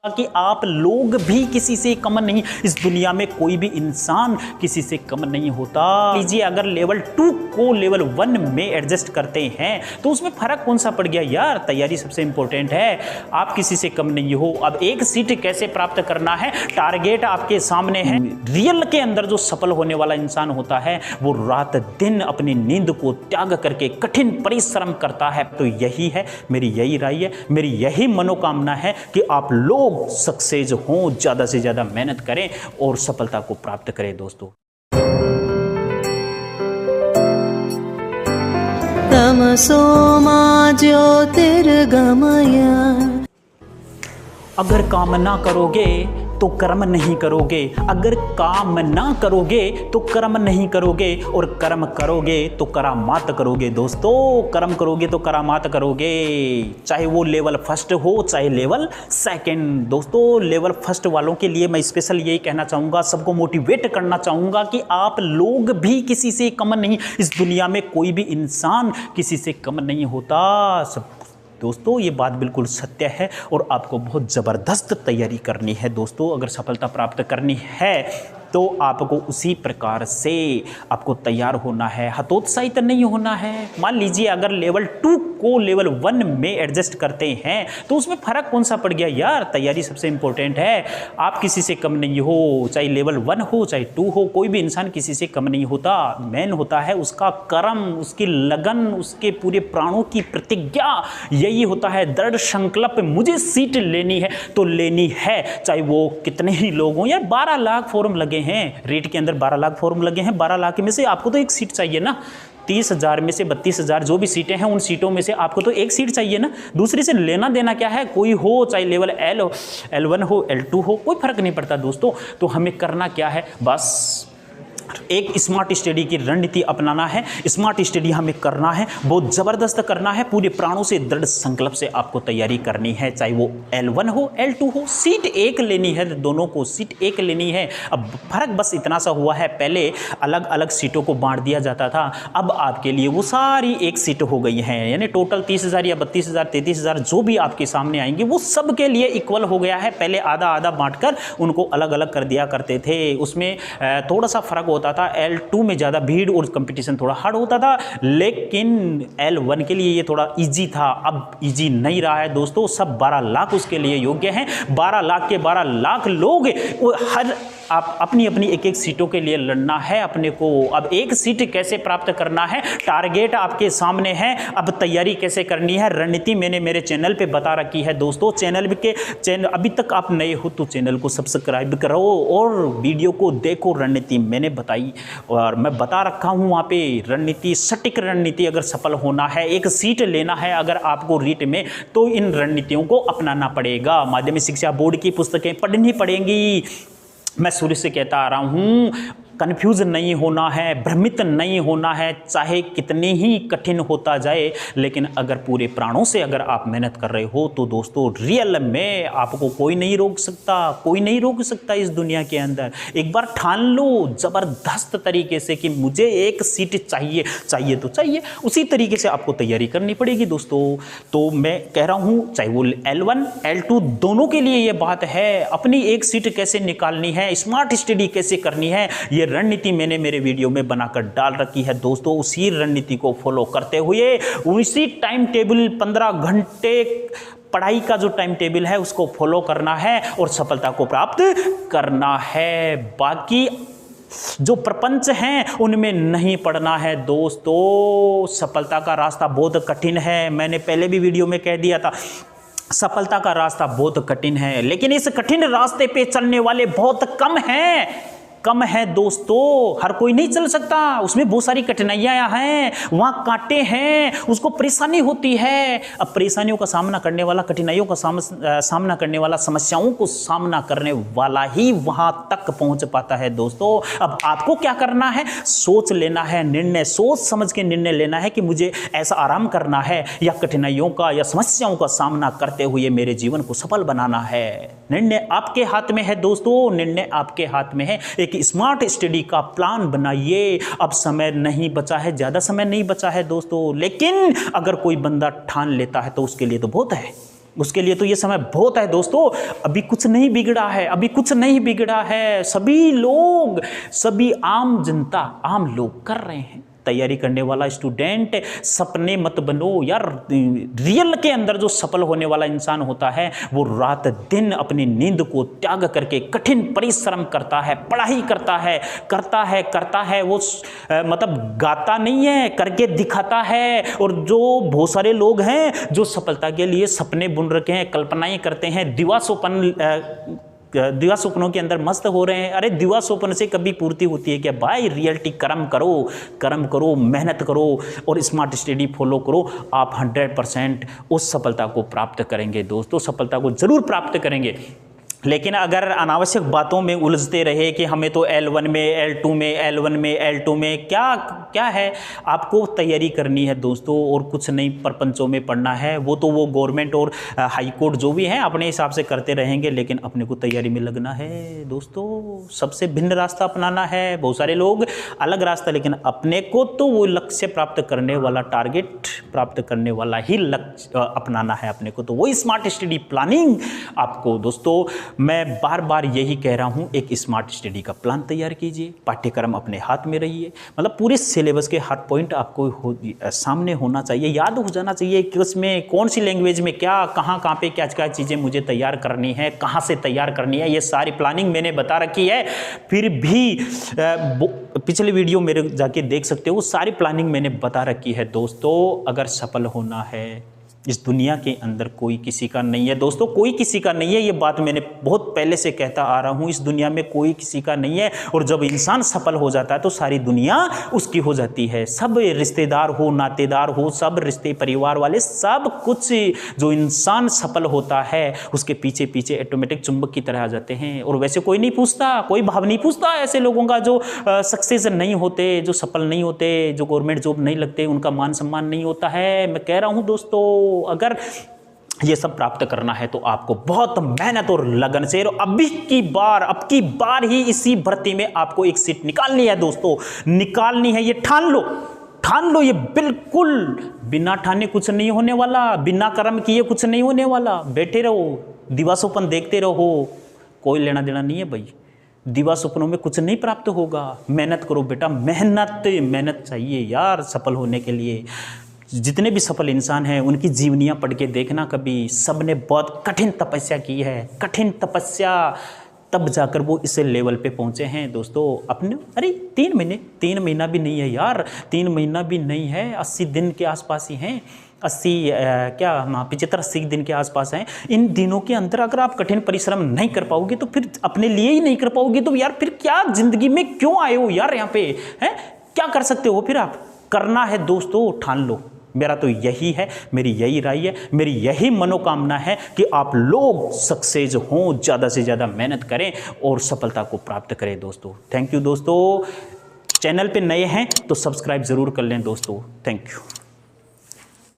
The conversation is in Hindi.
कि आप लोग भी किसी से कम नहीं, इस दुनिया में कोई भी इंसान किसी से कम नहीं होता। लीजिए अगर लेवल 2 को लेवल 1 में एडजस्ट करते हैं तो उसमें फर्क कौन सा पड़ गया यार। तैयारी सबसे इंपॉर्टेंट है, आप किसी से कम नहीं हो। अब एक सीट कैसे प्राप्त करना है, टारगेट आपके सामने है। रियल के अंदर जो सफल होने वाला इंसान होता है वो रात दिन अपनी नींद को त्याग करके कठिन परिश्रम करता है। तो यही है, मेरी यही राय है, मेरी यही मनोकामना है कि आप लोग सक्सेस हों, ज्यादा से ज्यादा मेहनत करें और सफलता को प्राप्त करें दोस्तों। तमसो मा ज्योतिर्गमय। अगर काम ना करोगे तो कर्म नहीं करोगे, अगर काम ना करोगे तो कर्म नहीं करोगे, और कर्म करोगे तो करामात करोगे दोस्तों। कर्म करोगे तो करामात करोगे, चाहे वो लेवल 1 हो चाहे लेवल 2। दोस्तों लेवल 1 वालों के लिए मैं स्पेशल यही कहना चाहूँगा, सबको मोटिवेट करना चाहूँगा कि आप लोग भी किसी से कम नहीं, इस दुनिया में कोई भी इंसान किसी से कम नहीं होता। सब दोस्तों ये बात बिल्कुल सत्य है और आपको बहुत ज़बरदस्त तैयारी करनी है दोस्तों। अगर सफलता प्राप्त करनी है तो आपको उसी प्रकार से आपको तैयार होना है, हतोत्साहित नहीं होना है। मान लीजिए अगर लेवल 2 को लेवल 1 में एडजस्ट करते हैं तो उसमें फ़र्क कौन सा पड़ गया यार। तैयारी सबसे इंपॉर्टेंट है, आप किसी से कम नहीं हो, चाहे लेवल 1 हो चाहे 2 हो, कोई भी इंसान किसी से कम नहीं होता। मेन होता है उसका कर्म, उसकी लगन, उसके पूरे प्राणों की प्रतिज्ञा। यही होता है दृढ़ संकल्प, मुझे सीट लेनी है तो लेनी है, चाहे वो कितने ही लोग हों। यार 12 लाख फॉर्म लगे हैं, रेट के अंदर 12 लाख फॉर्म लगे हैं। 12 लाख में से आपको तो एक सीट चाहिए ना। 30,000 में से 32,000 जो भी सीटें हैं उन सीटों में से आपको तो एक सीट चाहिए ना। दूसरी से लेना देना क्या है, कोई हो चाहे लेवल L1 हो L2 हो, कोई फर्क नहीं पड़ता दोस्तों। तो हमें करना क्या है, बस एक स्मार्ट स्टडी की रणनीति अपनाना है। स्मार्ट स्टडी हमें करना है, बहुत ज़बरदस्त करना है, पूरे प्राणों से दृढ़ संकल्प से आपको तैयारी करनी है। चाहे वो L1 हो L2 हो, सीट एक लेनी है, दोनों को सीट एक लेनी है। अब फर्क बस इतना सा हुआ है, पहले अलग अलग सीटों को बांट दिया जाता था, अब आपके लिए वो सारी एक सीट हो गई हैं। यानी टोटल 30,000 या 32,000 33,000 जो भी आपके सामने आएंगे वो सब के लिए इक्वल हो गया है। पहले आधा आधा बांटकर उनको अलग अलग कर दिया करते थे, उसमें थोड़ा सा फर्क होता था। L2 में ज़्यादा भीड़ और कंपटीशन थोड़ा हार्ड होता था, लेकिन L1 के लिए ये थोड़ा इजी था। अब इजी नहीं रहा है दोस्तों, सब 12 लाख उसके लिए योग्य हैं। 12 लाख के 12 लाख लोग हर आप अपनी अपनी एक एक सीटों के लिए लड़ना है अपने को। अब एक सीट कैसे प्राप्त करना है, टारगेट आपके सामने है। अब तैयारी कैसे करनी है, रणनीति मैंने मेरे चैनल पे बता रखी है दोस्तों। चैनल अभी तक आप नए हो तो चैनल को सब्सक्राइब करो और वीडियो को देखो। रणनीति मैंने बताई और मैं बता रखा हूँ वहाँ पे रणनीति, सटीक रणनीति। अगर सफल होना है, एक सीट लेना है अगर आपको रीट में, तो इन रणनीतियों को अपनाना पड़ेगा। माध्यमिक शिक्षा बोर्ड की पुस्तकें पढ़नी पड़ेंगी। मैं शुरू से कहता आ रहा हूँ, कन्फ्यूज नहीं होना है, भ्रमित नहीं होना है, चाहे कितनी ही कठिन होता जाए, लेकिन अगर पूरे प्राणों से अगर आप मेहनत कर रहे हो तो दोस्तों रियल में आपको कोई नहीं रोक सकता, कोई नहीं रोक सकता इस दुनिया के अंदर। एक बार ठान लो ज़बरदस्त तरीके से कि मुझे एक सीट चाहिए, चाहिए तो चाहिए, उसी तरीके से आपको तैयारी करनी पड़ेगी दोस्तों। तो मैं कह रहा हूँ चाहे वो L1 L2 दोनों के लिए ये बात है, अपनी एक सीट कैसे निकालनी है, स्मार्ट स्टडी कैसे करनी है, ये रणनीति मैंने मेरे वीडियो में बनाकर डाल रखी है दोस्तों। उसी रणनीति को फॉलो करते हुए उसी टाइम टेबल 15 घंटे पढ़ाई का जो टाइम टेबल है उसको फॉलो करना है और सफलता को प्राप्त करना है। बाकी जो प्रपंच हैं उनमें नहीं पड़ना है दोस्तों। सफलता का रास्ता बहुत कठिन है, मैंने पहले भी वीडियो में कह दिया था, सफलता का रास्ता बहुत कठिन है, लेकिन इस कठिन रास्ते पे चलने वाले बहुत कम है दोस्तों। हर कोई नहीं चल सकता, उसमें बहुत सारी कठिनाइयाँ हैं, वहाँ कांटे हैं, उसको परेशानी होती है। अब परेशानियों का सामना करने वाला, कठिनाइयों का सामना करने वाला, समस्याओं को सामना करने वाला ही वहाँ तक पहुँच पाता है दोस्तों। अब आपको क्या करना है, सोच लेना है, निर्णय सोच समझ के निर्णय लेना है कि मुझे ऐसा आराम करना है या कठिनाइयों का या समस्याओं का सामना करते हुए मेरे जीवन को सफल बनाना है। निर्णय आपके हाथ में है दोस्तों, निर्णय आपके हाथ में है। एक स्मार्ट स्टडी का प्लान बनाइए। अब समय नहीं बचा है, ज़्यादा समय नहीं बचा है दोस्तों, लेकिन अगर कोई बंदा ठान लेता है तो उसके लिए तो बहुत है। उसके लिए तो ये समय बहुत है दोस्तों। अभी कुछ नहीं बिगड़ा है, अभी कुछ नहीं बिगड़ा है। सभी लोग, सभी आम जनता, आम लोग कर रहे हैं। तैयारी करने वाला स्टूडेंट, सपने मत बनो यार। रियल के अंदर जो सफल होने वाला इंसान होता है वो रात दिन अपनी नींद को त्याग करके कठिन परिश्रम करता है, पढ़ाई करता है वो मतलब गाता नहीं है, करके दिखाता है। और जो बहुत सारे लोग हैं जो सफलता के लिए सपने बुन रखे हैं, कल्पनाएं करते हैं, दिवा सपनों के अंदर मस्त हो रहे हैं। अरे दिवा सपन से कभी पूर्ति होती है क्या भाई? रियलिटी कर्म करो, मेहनत करो और स्मार्ट स्टडी फॉलो करो। आप 100% उस सफलता को प्राप्त करेंगे दोस्तों, सफलता को जरूर प्राप्त करेंगे। लेकिन अगर अनावश्यक बातों में उलझते रहे कि हमें तो L1 में, L2 में, L1 में, L2 में, क्या है, आपको तैयारी करनी है दोस्तों और कुछ नहीं प्रपंचों में पढ़ना है। वो तो वो गवर्नमेंट और हाई कोर्ट जो भी हैं अपने हिसाब से करते रहेंगे, लेकिन अपने को तैयारी में लगना है दोस्तों। सबसे भिन्न रास्ता अपनाना है। बहुत सारे लोग अलग रास्ता, लेकिन अपने को तो वो लक्ष्य प्राप्त करने वाला, टारगेट प्राप्त करने वाला ही लक्ष्य अपनाना है अपने को। तो वही स्मार्ट स्टडी प्लानिंग आपको दोस्तों, मैं बार बार यही कह रहा हूं, एक स्मार्ट स्टडी का प्लान तैयार कीजिए। पाठ्यक्रम अपने हाथ में रहिए, मतलब पूरे सिलेबस के हर पॉइंट आपको सामने होना चाहिए, याद हो जाना चाहिए कि उसमें कौन सी लैंग्वेज में क्या, कहाँ पे क्या चीज़ें मुझे तैयार करनी है, कहाँ से तैयार करनी है। ये सारी प्लानिंग मैंने बता रखी है। फिर भी पिछले वीडियो मेरे जाके देख सकते हो, सारी प्लानिंग मैंने बता रखी है दोस्तों। अगर सफल होना है इस दुनिया के अंदर कोई किसी का नहीं है दोस्तों, कोई किसी का नहीं है। ये बात मैंने बहुत पहले से कहता आ रहा हूँ, इस दुनिया में कोई किसी का नहीं है। और जब इंसान सफल हो जाता है तो सारी दुनिया उसकी हो जाती है। सब रिश्तेदार हो, नातेदार हो, सब रिश्ते परिवार वाले, सब कुछ जो इंसान सफल होता है उसके पीछे पीछे ऑटोमेटिक चुंबक की तरह आ जाते हैं। और वैसे कोई नहीं पूछता, कोई भाव नहीं पूछता ऐसे लोगों का जो सक्सेस नहीं होते, जो सफल नहीं होते, जो गवर्नमेंट जॉब नहीं लगते, उनका मान सम्मान नहीं होता है। मैं कह रहा हूँ दोस्तों, अगर ये सब प्राप्त करना है तो आपको बहुत मेहनत और लगन से, अब की बार ही इसी भर्ती में आपको एक सीट निकालनी है दोस्तों, निकालनी है। ये ठान लो, ये बिल्कुल बिना ठाने कुछ नहीं होने वाला, बिना कर्म किए कुछ नहीं होने वाला। बैठे रहो, दिवा स्वप्न देखते रहो, कोई लेना देना नहीं है भाई। दिवा सपनों में कुछ नहीं प्राप्त होगा। मेहनत करो बेटा, मेहनत चाहिए यार सफल होने के लिए। जितने भी सफल इंसान हैं उनकी जीवनियाँ पढ़ के देखना कभी, सब ने बहुत कठिन तपस्या की है, कठिन तपस्या, तब जाकर वो इस लेवल पे पहुँचे हैं दोस्तों। अपने अरे 3 महीना भी नहीं है यार, 3 महीना भी नहीं है, 80 दिन के आसपास ही हैं, 75-80 दिन के आसपास हैं। इन दिनों के अंदर अगर आप कठिन परिश्रम नहीं कर पाओगे तो फिर अपने लिए ही नहीं कर पाओगे तो यार फिर क्या जिंदगी में क्यों आए हो यार यहाँ पे, हैं? क्या कर सकते हो फिर आप? करना है दोस्तों, ठान लो। मेरा तो यही है, मेरी यही राय है, मेरी यही मनोकामना है कि आप लोग सक्सेस हों, ज़्यादा से ज़्यादा मेहनत करें और सफलता को प्राप्त करें दोस्तों। थैंक यू दोस्तों। चैनल पे नए हैं तो सब्सक्राइब ज़रूर कर लें दोस्तों। Thank you.